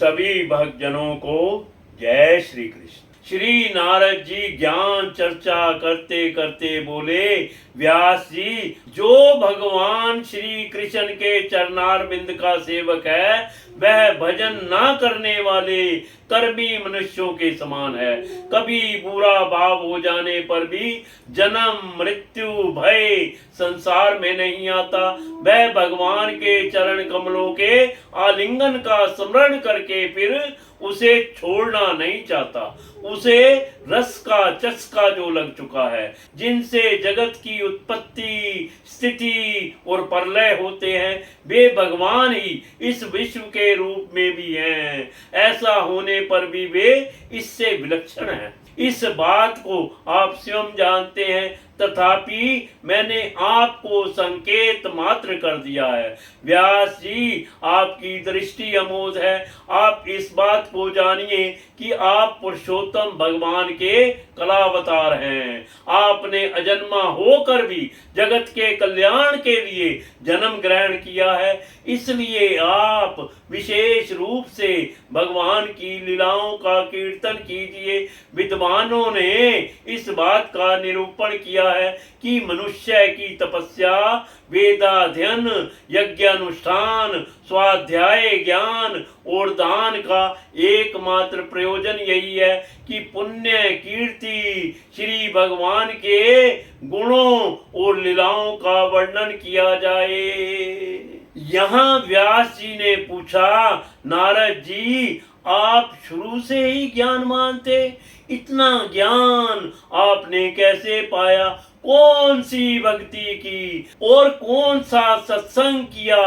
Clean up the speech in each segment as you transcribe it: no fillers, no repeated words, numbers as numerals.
सभी भक्तजनों को जय श्री कृष्ण। श्री नारद जी ज्ञान चर्चा करते करते बोले, व्यास जी, जो भगवान श्री कृष्ण के चरणारविंद का सेवक है वह भजन ना करने वाले कर्मी मनुष्यों के समान है। कभी बुरा भाव हो जाने पर भी जन्म मृत्यु भय संसार में नहीं आता। वह भगवान के चरण कमलों के आलिंगन का स्मरण करके फिर उसे छोड़ना नहीं चाहता। उसे रस का चस्का जो लग चुका है, जिनसे जगत की उत्पत्ति स्थिति और प्रलय होते हैं, वे भगवान ही इस विश्व के रूप में भी हैं। ऐसा होने पर भी वे इससे विलक्षण हैं। इस बात को आप स्वयं जानते हैं, तथापि मैंने आपको संकेत मात्र कर दिया है। व्यास जी, आपकी दृष्टि अमोघ है। आप इस बात को जानिए कि आप पुरुषोत्तम भगवान के कलावतार हैं। आपने अजन्मा होकर भी जगत के कल्याण के लिए जन्म ग्रहण किया है, इसलिए आप विशेष रूप से भगवान की लीलाओं का कीर्तन कीजिए। विद्वानों ने इस बात का निरूपण किया है कि मनुष्य की तपस्या, वेदाध्ययन, यज्ञानुष्ठान, स्वाध्याय, ज्ञान और दान का एकमात्र प्रयोजन यही है कि पुण्य कीर्ति श्री भगवान के गुणों और लीलाओं का वर्णन किया जाए। यहाँ व्यास जी ने पूछा, नारद जी, आप शुरू से ही ज्ञानवान थे, इतना ज्ञान आपने कैसे पाया? कौन सी भक्ति की और कौन सा सत्संग किया?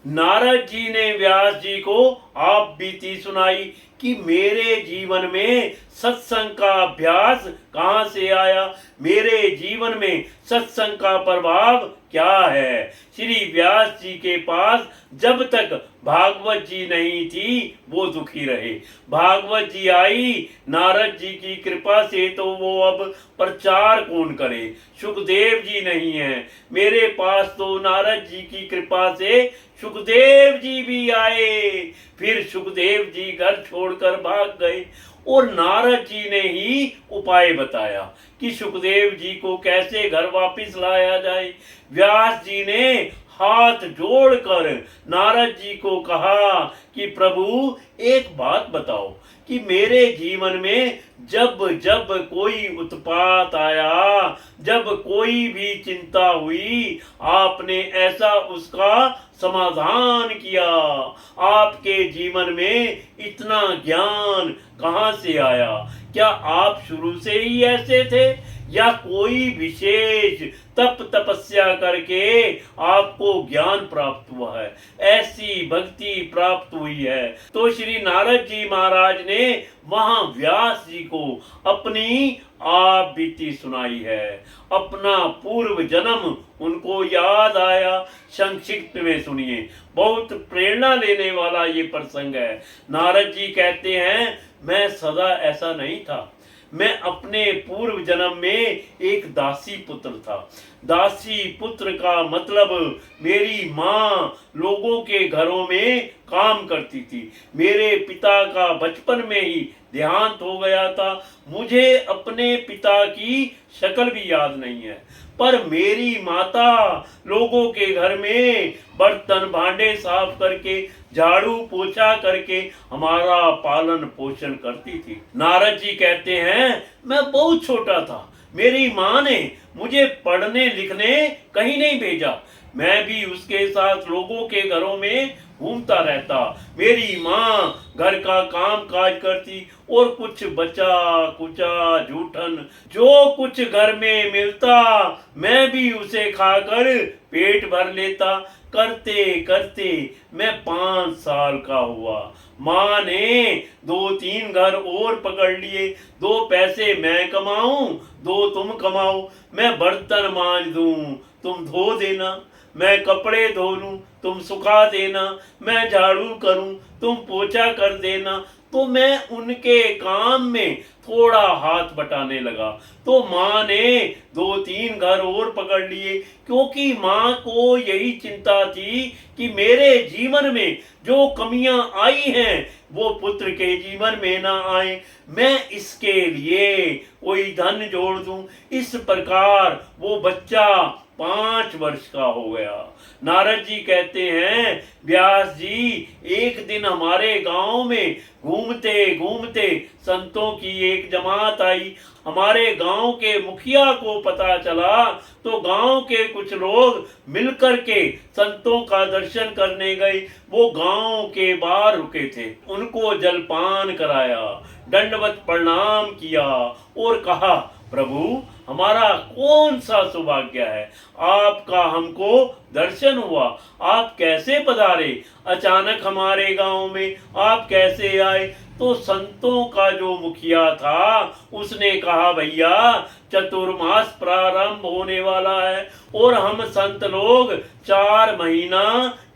नारद जी ने व्यास जी को आप बीती सुनाई कि मेरे जीवन में सत्संग का अभ्यास कहाँ से आया, मेरे जीवन में सत्संग का प्रभाव क्या है। श्री व्यास जी के पास जब तक भागवत जी नहीं थी वो दुखी रहे। भागवत जी आई नारद जी की कृपा से तो वो अब प्रचार कौन करे। सुखदेव जी नहीं है मेरे पास, तो नारद जी की कृपा से सुखदेव जी भी आए। फिर सुखदेव जी घर छोड़कर भाग गए और नारद जी ने ही उपाय बताया कि सुखदेव जी को कैसे घर वापस लाया जाए। व्यास जी ने हाथ जोड़कर नारद जी को कहा कि प्रभु, एक बात बताओ कि मेरे जीवन में जब जब कोई उत्पात आया, जब कोई भी चिंता हुई, आपने ऐसा उसका समाधान किया। आपके जीवन में इतना ज्ञान कहाँ से आया? क्या आप शुरू से ही ऐसे थे या कोई विशेष तप तपस्या करके आपको ज्ञान प्राप्त हुआ है, ऐसी भक्ति प्राप्त हुई है? तो श्री नारद जी महाराज ने वहां व्यास जी को अपनी आप बीती सुनाई है। अपना पूर्व जन्म उनको याद आया। संक्षिप्त में सुनिए, बहुत प्रेरणा लेने वाला ये प्रसंग है। नारद जी कहते हैं, मैं सदा ऐसा नहीं था। मैं अपने पूर्व जन्म में एक दासी पुत्र था। दासी पुत्र का मतलब मेरी माँ लोगों के घरों में काम करती थी। मेरे पिता का बचपन में ही देहांत हो गया था। मुझे अपने पिता की शक्ल भी याद नहीं है, पर मेरी माता लोगों के घर में बर्तन भांडे साफ करके, झाड़ू पोछा करके हमारा पालन पोषण करती थी। नारद जी कहते हैं, मैं बहुत छोटा था। मेरी माँ ने मुझे पढ़ने लिखने कहीं नहीं भेजा। मैं भी उसके साथ लोगों के घरों में घूमता रहता। मेरी माँ घर का काम काज करती और कुछ बचा कुचा जूठन जो कुछ घर में मिलता मैं भी उसे खाकर पेट भर लेता। करते करते मैं 5 साल का हुआ। माँ ने 2-3 घर और पकड़ लिए। 2 पैसे मैं कमाऊं, 2 तुम कमाओ। मैं बर्तन मांज दूं, तुम धो देना। मैं कपड़े धो लूं, तुम सुखा देना, मैं झाड़ू करूं, तुम पोछा कर देना। तो मैं उनके काम में थोड़ा हाथ बटाने लगा। तो माँ ने 2-3 घर और पकड़ लिए, क्योंकि माँ को यही चिंता थी कि मेरे जीवन में जो कमियां आई हैं वो पुत्र के जीवन में ना आए। मैं इसके लिए कोई धन जोड़ दूं। इस प्रकार वो बच्चा 5 वर्ष का हो गया। नारद जी कहते हैं, व्यास जी, एक दिन हमारे गांव में घूमते घूमते संतों की एक जमात आई। हमारे गांव के मुखिया को पता चला, तो गांव के कुछ लोग मिलकर के संतों का दर्शन करने गए। वो गांव के बाहर रुके थे, उनको जलपान कराया, दंडवत प्रणाम किया और कहा, प्रभु, हमारा कौन सा सौभाग्य है, आपका हमको दर्शन हुआ। आप कैसे पधारे, अचानक हमारे गांव में आप कैसे आए। तो संतों का जो मुखिया था उसने कहा, भैया, चतुर्मास प्रारंभ होने वाला है और हम संत लोग 4 महीना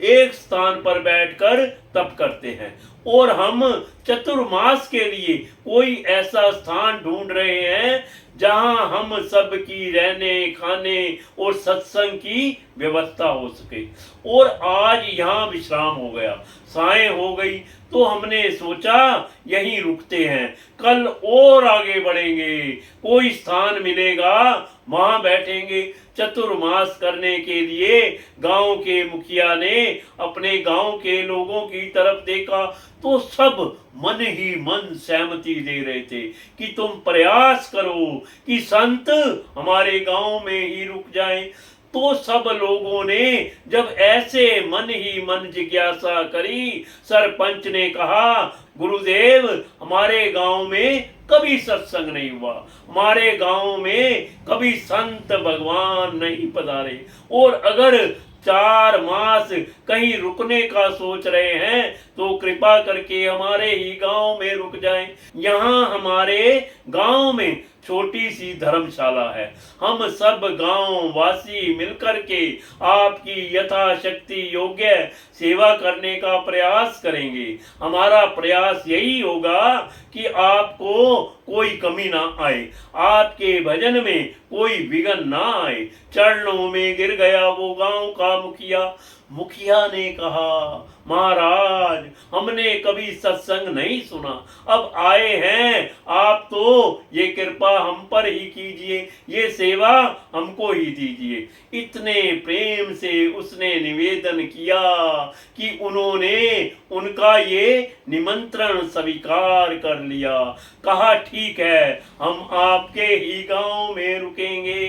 एक स्थान पर बैठकर तप करते हैं और हम चतुर्मास के लिए कोई ऐसा स्थान ढूंढ रहे हैं जहां हम सब की रहने खाने और सत्संग की व्यवस्था हो सके। और आज यहाँ विश्राम हो गया, साय हो गई, तो हमने सोचा यहीं रुकते हैं, कल और आगे बढ़ेंगे, कोई स्थान मिलेगा वहां बैठेंगे। चतुर्मास करने के लिए गांव के मुखिया ने अपने गांव के लोगों की तरफ देखा, तो सब मन ही मन सहमति दे रहे थे कि तुम प्रयास करो कि संत हमारे गांव में ही रुक जाएं। तो सब लोगों ने जब ऐसे मन ही मन जिज्ञासा करी, सरपंच ने कहा, गुरुदेव, हमारे गांव में कभी सत्संग नहीं हुआ, हमारे गांव में कभी संत भगवान नहीं पधारे, और अगर 4 मास कहीं रुकने का सोच रहे हैं तो कृपा करके हमारे ही गांव में रुक जाएं। यहाँ हमारे गांव में छोटी सी धर्मशाला है, हम सब गांव वासी मिलकर के आपकी यथाशक्ति योग्य सेवा करने का प्रयास करेंगे। हमारा प्रयास यही होगा कि आपको कोई कमी ना आए, आपके भजन में कोई विघ्न ना आए। चरणों में गिर गया वो गांव का मुखिया। मुखिया ने कहा, महाराज, हमने कभी सत्संग नहीं सुना, अब आए हैं आप तो ये कृपा हम पर ही कीजिए, ये सेवा हमको ही दीजिए। इतने प्रेम से उसने निवेदन किया कि उन्होंने उनका ये निमंत्रण स्वीकार कर लिया। कहा, ठीक है, हम आपके ही गांव में रुकेंगे।